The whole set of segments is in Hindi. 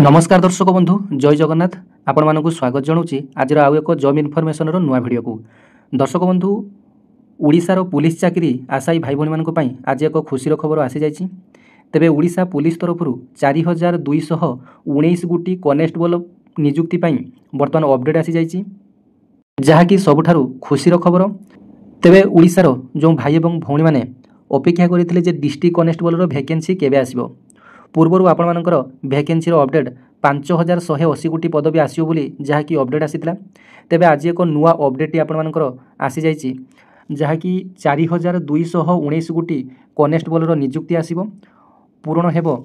नमस्कार दर्शक बंधु जय जगन्नाथ आपण मानक स्वागत जनाऊँगी आज आउ एक जॉब इनफॉरमेशन नुआ भिडियो को। दर्शक बंधु ओडिशार पुलिस चाकरी आशायी भाई भाई मानक आज एक खुशी खबर आसी जाइए। तेबे ओडिशा पुलिस तरफ 4219 गोटी कनेस्टेबल नियुक्ति बर्तमान अपडेट आसी जाइए, जहाँकि सबुठारु खुशी खबर। तेबे ओडिशार जो भाई और भौणी मैंने अपेक्षा करते डिस्ट्रिक्ट कनेस्टेबल वैकेंसी केबे आसिबो। पूर्वर आपणमानकर वैकेंसी अपडेट 5180 गोटी पदवी आसियो बोली जहाँकि अपडेट आसीथिला। तेबे आज एक नुआ अपडेट आपणमानकर आसी जाइए, जहाँकि 4219 गोटी कनेस्टेबल नियुक्ति आसिबो। पूरण हेबो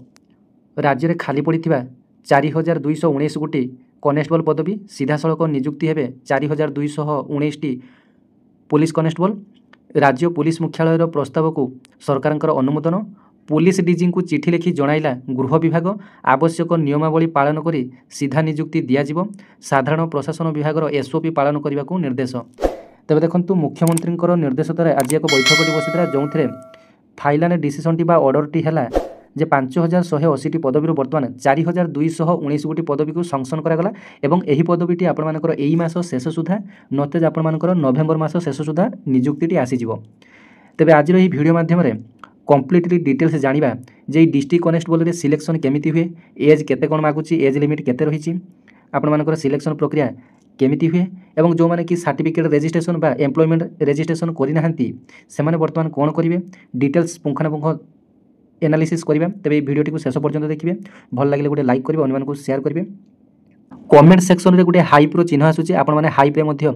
राज्य में खाली पड़िथिबा 4219 गोटी कनेस्टेबल पदवी सीधा सड़क नियुक्ति हेबे 4219 टी पुलिस कनेस्टेबल। राज्य पुलिस मुख्यालयर प्रस्ताव को सरकार अनुमोदन। पुलिस डीजी को चिठी लिखि जणाइला गृह विभाग। आवश्यक नियमावली पालन करी सीधा नियुक्ति दियाजिबो। साधारण प्रशासन विभाग एसओपी पालन करने को निर्देश। तेज देखु मुख्यमंत्री निर्देश द्वारा आज एक बैठक बसीला, जो final decision tea order T है जे 5180 पदवी बर्तमान 4219 गोटी पदवी को संक्शन करागला। एवं यही पदवीटी आपर यही मास शेष सुधा नतेज आपर नवेम्बर मास शेष सुधा नियुक्ति आसीजिवो। तेबे आज यही वीडियो माध्यम कम्प्लीटली डिटेल्स जानिबा जे डिस्ट्रिक्ट कनेस्टेबल रे सिलेक्शन केमिति हुए, एज केते कोन मागुची, एज लिमिट केते रहिची, आपण मानकर सिलेक्शन प्रक्रिया केमिति हुए, एवं जो माने कि सर्टिफिकेट रजिस्ट्रेशन बा एम्प्लॉयमेंट रजिस्ट्रेशन करि नाहंती से माने वर्तमान कोन करिवे डिटेल्स पुंखानुपुंख एनालिसिस करिवे। तबे वीडियो टी शेष पर्यंत देखिए। भल लागले गोटे लाइक करिवे, अन्य मानकु शेयर करिवे। कमेंट सेक्शन रे गोटे हाइप रो चिन्ह आसुची, आपण माने हाइप रे मध्य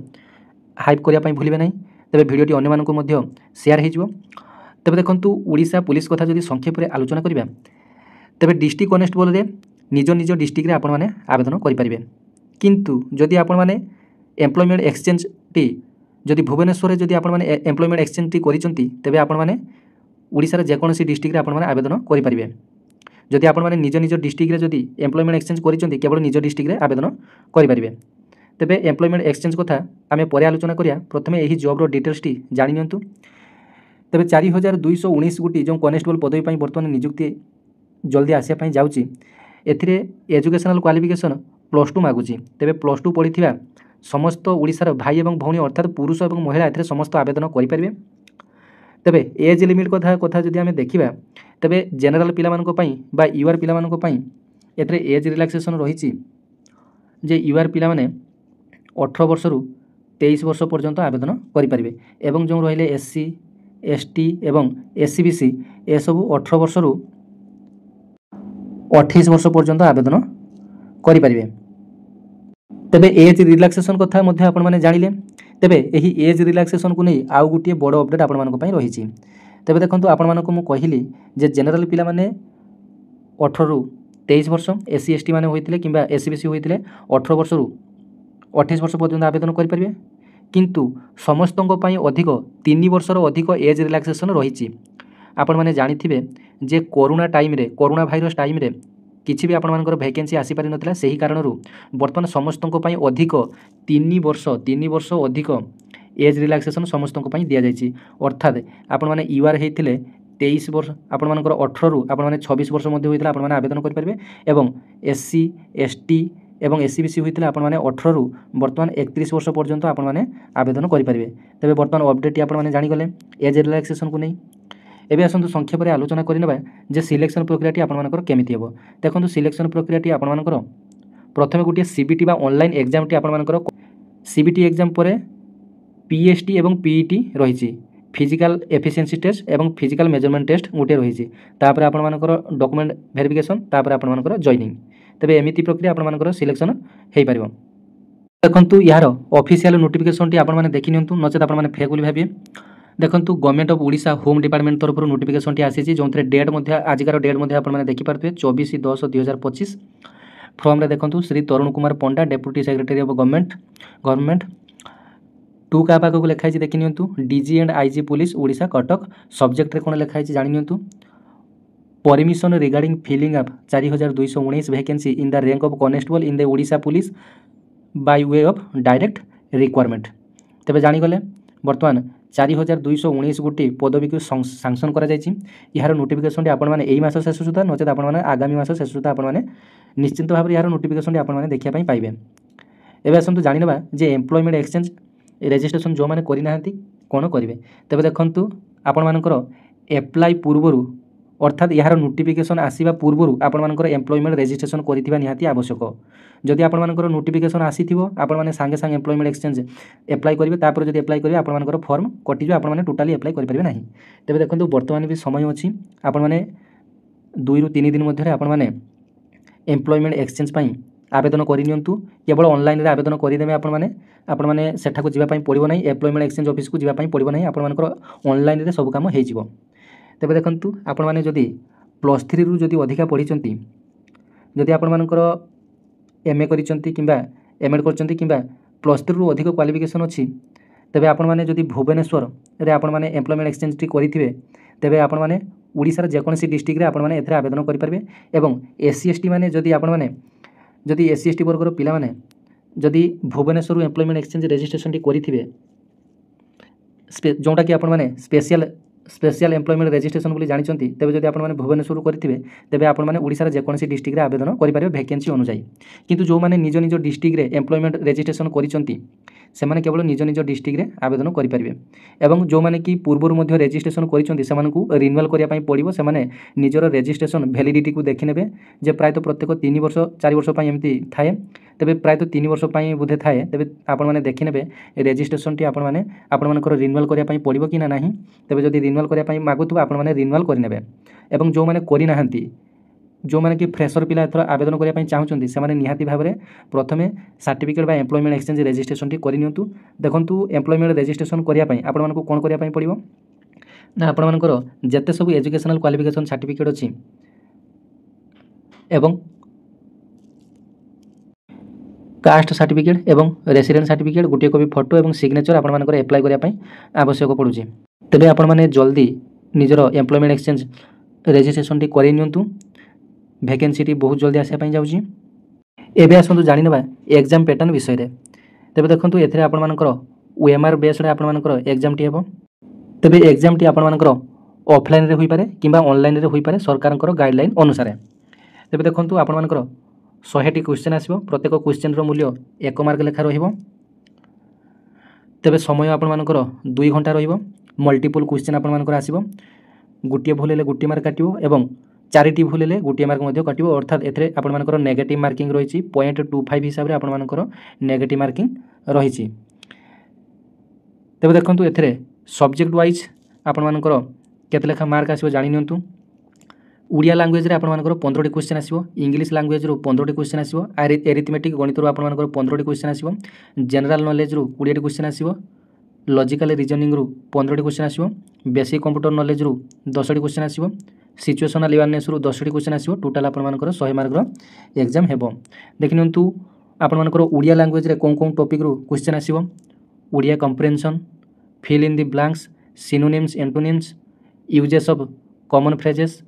हाइप करिया पई भूलिबे नै। तबे वीडियो टी अन्य मानकु मध्य शेयर हे जिवो। तेज देखु ओडिशा पुलिस कथा जदि संक्षेप में आलोचना करिबा, तेबे डिस्ट्रिक्ट कनेस्टेबल रे निज निज डिस्ट्रिक्ट रे आपण माने आवेदन करि परिबे। किंतु जदि आपण माने एम्प्लॉयमेंट एक्सचेंज टी जदि भुवनेश्वर रे जदि आपण माने एम्प्लॉयमेंट एक्सचेंज टी करिसंती, तेबे आपण माने ओडिशा रे जेकोनोसी डिस्ट्रिक्ट रे आपण माने आवेदन करि परिबे। जदि आपण माने निज निज डिस्ट्रिक्ट रे जदि एम्प्लॉयमेंट एक्सचेंज करिसंती, केवल निज डिस्ट्रिक्ट रे आवेदन करि परिबे। तेबे एम्प्लॉयमेंट एक्सचेंज कथा आमे परे आलोचना करिया। प्रथमे एही जॉब रो डिटेल्स टी जानि नियंतु। तेबे 4219 गोटी जो कनेस्टेबल पदवी बर्तमान नियुक्ति जल्दी आसापी जाऊँगी, एथिरे एजुकेशनल क्वालिफिकेशन +2 मागुची। तेबे +2 पढ़ी समस्त ओडिशार भाई और भौणी अर्थात पुरुष और महिला एथिरे समस्त आवेदन करें। तेबे एज लिमिट कथा जदि आम देखा, तेबे जेनेराल पिलामानक पई बा यूआर पिलामानक पई एथिरे एज रिलैक्सेशन रही जे यूआर पिला माने 18 वर्ष रु 23 वर्ष पर्यंत आवेदन करें। एवं जो रहिले एससी एसटी एवं एससीबीसी ए सब 18 वर्ष रु 28 वर्ष पर्यंत आवेदन करें। तेबे एज रिलैक्सेशन कथा मध्य आपण माने जानिले। तेबे एही एज रिलैक्सेशन को नहीं आउ गोटे बड़ अपडेट आपण मानक पई रही। तेबे देखंतु आपण मानक मु कहिली जे जेनेरल पिला माने 18 रु 23 वर्ष, एससी एसटी माने होइतिले किंबा एससीबीसी होइतिले 18 वर्ष रु 28 वर्ष पर्यंत आवेदन करि परिबे। किंतु समस्त अधिक 3 वर्षर अधिक एज रिलैक्सेशन रही। आपण माने जानिथिबे जे कोरोना टाइम रे, कोरोना भाइरस टाइम रे किछि भी आपण मानकर वैकेंसी आसी पारि नथिला। सही कारण बर्तमान समस्त अधिक 3 वर्ष अधिक एज रिलैक्सेशन समस्त दिया जाइछि। अर्थात आपण माने यूआर हेतिले 23 वर्ष, आपण मानकर 18 रु आपण माने 26 वर्ष मध्ये होइतिला आपण माने आवेदन करि परिबे। एवं एससी एसटी एवं एससीबीसी होइतिला आपण माने 18 रु वर्तमान 31 वर्ष पर्यंत आपण माने आवेदन करि परिबे। तबे वर्तमान अपडेट आपण माने जानि गले एज रिलैक्सेशन को नहीं। एबे आसंतु संक्षेप में आलोचना करिनबा जे सिलेक्शन प्रक्रियाटी आपण मानकर केमिति हेबो। देखंतु सिलेक्शन प्रक्रियाटी आपण मानकर प्रथमे गोटे सीबीटी बा ऑनलाइन एग्जाम टी आपण मानकर सीबीटी एग्जाम परे पीएसटी एवं पीईटी रहिछि। फिजिकल एफिशिएंसी टेस्ट एवं फिजिकल मेजरमेंट टेस्ट गोटे रहिछि। तापर आपण मानकर डॉक्यूमेंट वेरिफिकेशन, तापर आपण मानकर जॉइनिंग। तबे एमिति प्रक्रिया आपण मानकर सिलेक्शन हेइ परिबो। देखंतु यार ऑफिशियल नोटिफिकेशन टी आपण माने देखि नियंतु, नचेत आपण माने फेक बोली भाबिए। देखंतु government of Odisha home department तरफ नोटिफिकेशन टी आसी जो डेट आजिकार डेट आपण माने देखि पारथुए 24/10/2025। फॉर्म रे देखंतु Shri Tarun Kumar Panda deputy secretary of government 2 का पाक को लिखाई देखि नियंतु। DG and IG police Odisha Cuttack. Subject रे कोन लिखाई जानि नियंतु। Permission regarding filling up 4219 vacancy in the rank of constable in the Odisha police by way of direct requirement. तेबे जानि गले बर्तमान 4219 गोटी पदवी को सांक्शन करा जायछि। यार नोटिफिकेशन आपण माने एई मास शेष सुधा नचेत आपण माने आगामी मास शेष सुधा आपण माने निश्चित भाव यार नोटिफिकेशन आपण माने देखिया पई पाइबे। एबे आसंतु जानिनबा जे एम्प्लॉयमेंट एक्सचेंज रेजिस्ट्रेशन जो माने करि नाहंती कोन करिवे। तबे देखंतु आपण मानकर एप्लाई पूर्वरु अर्थात यार नोटिफिकेशन आसीबा पूर्वरु आपण मानकर एम्प्लॉयमेंट रेजिस्ट्रेशन करिथिबा निहाती आवश्यक। जदि आपण मानकर नोटिफिकेशन आसीथिबो आपण माने संगे संगे एम्प्लॉयमेंट एक्सचेंज एप्लाई करिवे तापर जदि एप्लाई करिवे आपण मानकर फॉर्म कटिजो आपण माने टोटली एप्लाई करि परिबे नाही। तबे देखंतु वर्तमान भी समय अछि आपण माने 2 रु 3 दिन मध्ये आपण माने एम्प्लॉयमेंट एक्सचेंज पई आवेदन करिनियंतु। केवल ऑनलाइन रे आवेदन करिदेमे आपण माने सेठाको जिबा पई पड़िबो नाही, एम्प्लॉयमेंट एक्सचेंज ऑफिस को जिबा पई पड़िबो नाही, आपण मानकर ऑनलाइन रे सब काम हे जिवो। तबे देखंतु आपण माने जदि +3 रु जदि अधिका पढिचंती, जदि आपण मानकर एमए करिचंती किंबा एमएड करचंती किंबा +3 रु अधिक क्वालिफिकेशन अछि, तबे आपण माने जदि भुवनेश्वर रे आपण माने एम्प्लॉयमेंट एक्सचेंज टी करिथिबे तबे आपण माने ओडिसा रे जेकोनसी डिस्ट्रिक्ट रे आपण माने एथरे आवेदन करि परबे। एवं एससी एसटी माने जदि आपण माने जदि एससी एसटी वर्गर पिला माने जदि भुवनेश्वर एम्प्लॉयमेंट एक्सचेंज रेजिस्ट्रेशन टी करिथिबे जोंटा कि आपण माने स्पेशल एम्प्लॉयमेंट रेजिस्ट्रेशन बोली जानिचंती, तबे जदि आपण माने भुवनेश्वर करिथिबे तबे आपण माने ओडिसा रे जेकोनसी डिस्ट्रिक्ट रे आवेदन करि परिबे वैकेंसी अनुसार। किंतु जो माने निज निज डिस्ट्रिक्ट रे एम्प्लॉयमेंट रेजिस्ट्रेशन करिचंती से माने केवल निज निज डिस्ट्रिक्ट रे आवेदन करि परिबे। एवं जो माने कि पूर्वरु मध्ये रेजिस्ट्रेशन करिचंती सेमान को रिन्यूअल करिया पई पड़िबो। से माने निजर रेजिस्ट्रेशन वैलिडिटी को देखि नेबे जे प्रायतः प्रत्येक 3 वर्ष 4 वर्ष पई एमती थाए, तबे प्रायतः 3 वर्ष पई बुधे थाए, तबे आपण माने देखि नेबे रेजिस्ट्रेशन टी आपण माने आपण मानकर रिन्यूअल करिया पई पड़िबो कि ना नाही। तबे जदि रिन्यूअल करिया पई मागुथबो आपण माने रिन्यूअल करि नेबे। एवं जो माने करि नाहंती, जो माने कि फ्रेशर पिला एथरा आवेदन करिया पई चाहुचंती से माने निहाती भाबरे प्रथमे सर्टिफिकेट बा एम्प्लॉयमेंट एक्सचेंज रेजिस्ट्रेशन टी करिनियंतु। देखंतु एम्प्लॉयमेंट रेजिस्ट्रेशन करिया पई आपण मानको कोन करिया पई पड़िबो ना आपण मानकर जते सब एजुकेशनल क्वालिफिकेशन सर्टिफिकेट अछि एवं कास्ट सर्टिफिकेट एवं रेसिडेंस सर्टिफिकेट गोटे कॉपी फोटो एवं सिग्नेचर आपण मानकर अप्लाई करिया पई आवश्यक पड़ुची। तबे आपण माने जल्दी निजर एम्प्लॉयमेंट एक्सचेंज रेजिस्ट्रेशन टी करिनियंतु। वैकेंसी टी बहुत जल्दी आसे पई जाउची। एबे आसंतु जानि नबा एग्जाम पैटर्न विषय रे। तबे देखंतु एथरे आपण मानकर ओएमआर बेस रे आपण मानकर एग्जाम टी हेबो। तबे एग्जाम टी आपण मानकर ऑफलाइन रे होई पारे किंबा ऑनलाइन रे होई पारे सरकारनकर गाइडलाइन अनुसार। तबे देखंतु आपण मानकर 100 टी क्वेश्चन आसीबो। प्रत्येक क्वेश्चन रो मूल्य 1 मार्क लेखा रहिबो। तबे समय आपण मानकर 2 घंटा रहिबो। मल्टीपल क्वेश्चन आपण मानकर आसीबो। गुटिए भूल हेले गुटिए मार्क काटिबो एवं 4टी भूल हेले गुटिए मार्क मध्ये काटिबो। अर्थात एथरे आपण मानकर नेगेटिव मार्किंग रहिछि 0.25 हिसाब रे आपण मानकर नेगेटिव मार्किंग रहिछि। तबे देखंतु एथरे सब्जेक्ट वाइज आपण मानकर केते लेखा मार्क आसीबो जानि नियंतु। उड़िया लैंग्वेज रे आपण मानकर 15टी क्वेश्चन आसीबो। इंग्लिश लैंग्वेज रो 15टी क्वेश्चन आसीबो। एरिथमेटिक गणित रो आपण मानकर 15टी क्वेश्चन आसीबो। जनरल नॉलेज रो 20टी क्वेश्चन आसीबो। लॉजिकल रीजनिंग रो 15टी क्वेश्चन आसीबो। बेसिक कंप्यूटर नॉलेज रो 10टी क्वेश्चन आसीबो। सिचुएशनल अवेयरनेस रो 10टी क्वेश्चन आसीबो। टोटल आपण मानकर 100 मार्क रो एग्जाम हेबो। देखिनंतु आपण मानकर उड़िया लैंग्वेज रे कोन टॉपिक रो क्वेश्चन आसीबो। Odia comprehension, fill in the blanks, synonyms antonyms, usages of common phrases,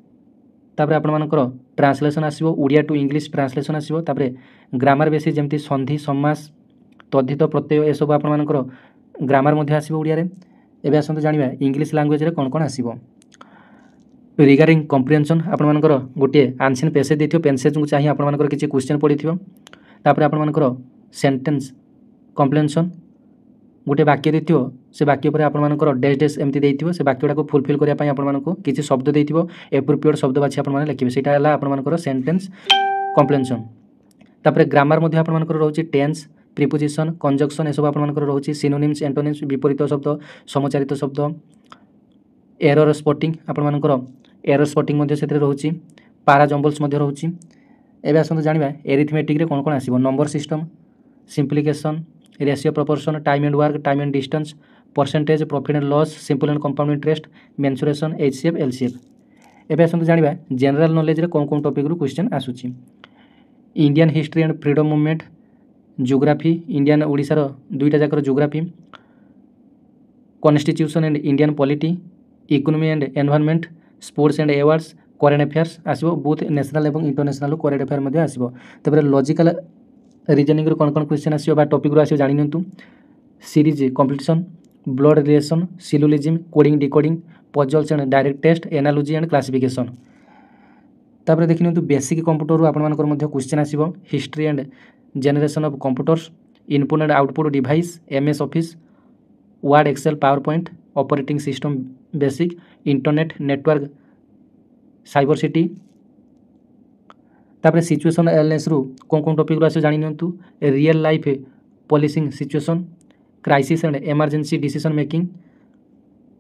तापर आपण मानकर ट्रांसलेशन आसीबो। उड़िया टू इंग्लिश ट्रांसलेशन आसीबो। तापर ग्रामर बेसिस जेमति संधि समास तद्धित प्रत्यय ए सब आपण मानकर ग्रामर मध्ये आसीबो उड़िया रे। एबे आसंतु जानिबा इंग्लिश लैंग्वेज रे कोन आसीबो। रिगार्डिंग कॉम्प्रिहेंशन आपण मानकर गोटे आंसर पैसेज देथियो। पेसेज को चाहिए आपण मानकर किछि क्वेश्चन पढिथियो। तापर आपण मानकर सेंटेंस कॉम्प्रिहेंशन गोटे वाक्य देथियो। से वाक्य पर आपण मानकर डैश डैश एमती देथियो। से वाक्यटा को फुलफिल करिया पई आपण मानको किछि शब्द देथियो। एप्रोप्रिएट शब्द बाछि आपण माने लिखिबे। सेटा हला आपण मानकर सेंटेंस कॉम्प्रिहेंशन। तापर ग्रामर मध्ये आपण मानकर रहउछि टेंस, प्रीपोजिशन, कंजक्शन ए सब आपण मानकर रहउछि। सिनोनिम्स एंटोनिम्स विपरीत शब्द, समचारित शब्द, एरर स्पॉटिंग आपण मानकर एरर स्पॉटिंग मध्ये सेतरे रहउछि। पारा जंबल्स मध्ये रहउछि। एबे आसंतु जानिबा एरिथमेटिक रे कोन कोन आसीबो। Number system, simplification, ratio proportion, time and work, time and distance, percentage, profit and loss, simple and compound interest, mensuration, HCF, LCF. एबे आसंतु जानिबा जनरल नॉलेज रे कोन टॉपिक रो क्वेश्चन आसुछि। Indian history and freedom movement, geography, Indian Odisha रो दुईटा जाकर geography, constitution and Indian polity, economy and environment, sports and awards, current affairs आसीबो। बोथ नेशनल एवं इंटरनेशनल करेंट अफेयर मध्ये आसीबो। तबरे लॉजिकल रीजनिंग रो कोन क्वेश्चन आसीबो बा टॉपिक रो आसीबो जानि नियंतु। Series completion, blood relation, syllogism, coding decoding, puzzles and direct test, analogy and classification. तापर देखि नियंतु बेसिक कंप्यूटर आपण मानकर मध्य क्वेश्चन आसीबो history and generation of computers, input and output device, MS Office, Word, Excel, PowerPoint, operating system basic, internet network, cyber city. तापर सिचुएशन एनालिसिस रु कोन टॉपिक आसे जानि नियंतु real life policing situation, crisis and emergency decision making,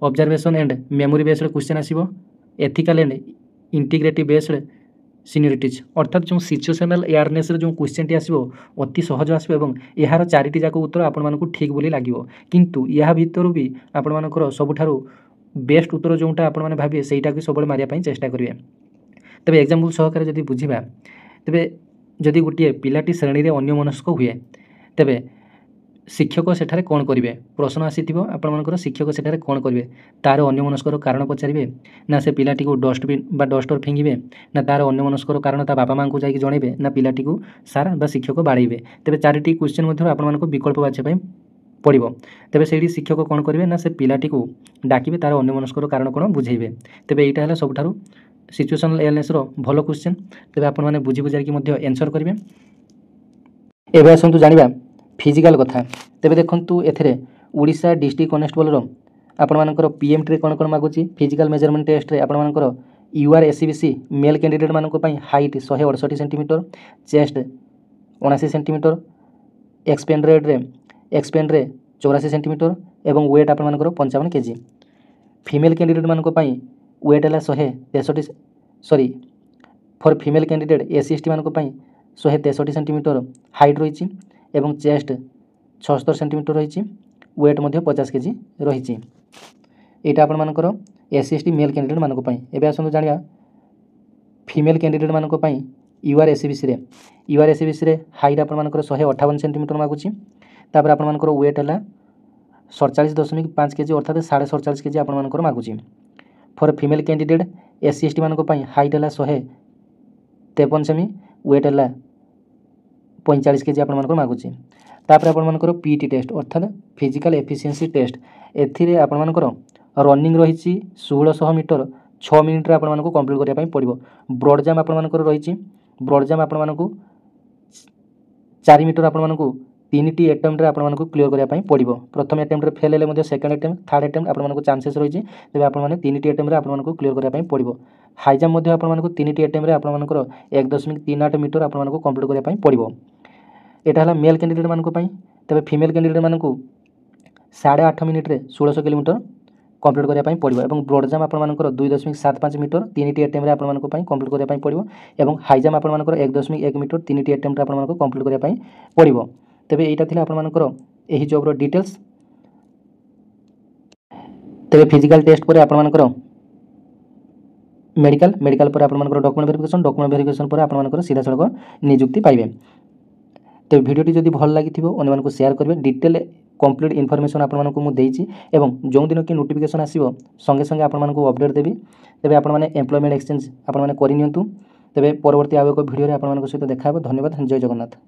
observation and memory based question आसीबो, ethical and integrity based scenarios. अर्थात जो सिचुएशनल अवेयरनेस जो क्वेश्चन टी आसीबो अति सहज आसीबो एवं यार चारिटी जाक उत्तर आपण मानकु ठीक बोली लागिवो, किंतु या भितरु भी आपण मानकर सबुठारु बेस्ट उत्तर जोटा आपण माने भाबे सेटा के सबले मारिया पई चेष्टा करिवे। तबे एग्जांपल सहकार जदि बुझिबा तबे जदि गोटे पिलाटी श्रेणी रे अन्यमनस्क हुए तबे शिक्षक सेठारे कौन करेंगे, प्रश्न आसीथिबो आपण मानकर शिक्षक सेठारे कौन करेंगे, तार अन्यमनस्कर कारण पचारे ना से पिलाटी को डस्टबिन बा डस्टर फिंगे ना तार अन्यमनस्कर कारण ता बापा माँ को जाकि जनइबे ना पिलाटी को सार बा शिक्षक बाड़ेबे। तेबे चारिटी क्वेश्चन मध्य आपण मानक विकल्प बाछिया पड़ो। तेबे सेठी शिक्षक कौन करेंगे ना से पिलाटी को डाकिबे तार अन्यमनस्कर कारण कौन बुझेबे। तेबे एटा हला सबुठारु सिचुएशनल अवेयरनेस रो भलो क्वेश्चन। तेबे आपण माने बुझी बुझार कि मध्य आंसर करेंगे। एबे आसंतु जानिबा फिजिकल कथा। तेबे देखंतु एथरे ओडिशा डिस्ट्रिक्ट कनेस्टेबल रो आपण मानकर पीएमटी रे कोन कोन मागुची फिजिकल मेजरमेंट टेस्ट रे आपण मानकर यूआरएससीबीसी मेल कैंडिडेट मानक पई height 168 centimetre, chest 79 centimetre, expand रे 84 सेंटीमीटर एवं वेट आपण मानकर 55 केजी। फीमेल कैंडिडेट मानक पई वेट हला 163 sorry for female candidate SC ST मानक पई 163 सेंटीमीटर हाइट रही एवं चेस्ट 76 सेंटीमीटर रही, वेट मध्य 50 केजी रही। यहाँ आपण मानकर एससी एसटी मेल कैंडिडेट मानक पई। एबे आसंतु जानिया फीमेल कैंडिडेट मानक पई यूआरएससीबीसी रे हाइट आपण मानकर 158 सेंटीमीटर मागुची। तापर आपण मानकर वेट हला 47.5 केजी अर्थात 47.5 केजी आपण मानकर मागुची। For female candidate SC ST मानक पई हाइट हला 153 सेमी, वेट हला 45 केजी आपण मानकर मागुची। तापर आपण मानकर पीटी टेस्ट अर्थात फिजिकल एफिशिएंसी टेस्ट एथिरे आपण मानकर रनिंग रही 1600 मीटर 6 मिनिट रे आपण मानको कंप्लीट करिया पई पड़िबो। ब्रॉड जंप आपण मानकर रही ब्रॉड जंप आपण मानको 4 मीटर आपण मानको 3टी अटेम्प्ट रे आपण मानको क्लियर करिया पई पड़िबो। प्रथम अटेम्प्ट रे फेल हेले मध्ये सेकंड अटेम्प्ट थर्ड अटेम्प्ट आपण मानको चांसेस रही तबे आपण माने 3टी अटेम्प्ट रे आपण मानको क्लियर करिया पई पड़िबो। हाई जंप मध्ये आपण मानको 3टी अटेम्प्ट रे आपण मानकर 1.38 मीटर आपण मानको कंप्लीट करिया पई पड़िबो। एटा हला मेल कैंडिडेट मानको पई। तबे फीमेल कैंडिडेट मानको 8.5 मिनिट रे 1600 किलोमीटर कंप्लीट करिया पई पड़िबो एवं ब्रॉड जंप आपण मानकर 2.75 मीटर 3टी अटेम्प्ट रे आपण मानको पई कंप्लीट करिया पई पड़िबो एवं हाई जंप आपण मानकर 1.1 मीटर 3टी अटेम्प्ट रे आपण मानको कंप्लीट करिया पई पड़िबो। तबे एटा थिला आपण मानकर एही जॉब रो डिटेल्स। तबे फिजिकल टेस्ट पर आपण मानकर मेडिकल पर आपण मानकर डॉक्यूमेंट वेरिफिकेशन पर आपण मानकर सीधा सड़क नियुक्ति पाइबे। तो भिडियोटी जदि भल लगी अन्य मानक शेयर करेंगे। डिटेल कंप्लीट इनफॉरमेशन आपण मानक मु देइछि एवं जो दिन कि नोटिफिकेशन आसीबो संगे संगे आपण मानक अपडेट देबी। तेबे आपण माने एम्प्लॉयमेंट एक्सचेंज आपण माने करि नियंतु। तेबे परवर्ती आउ एक भिडियो रे आपण मानक सहित देखा हेबो। धन्यवाद। जय जगन्नाथ।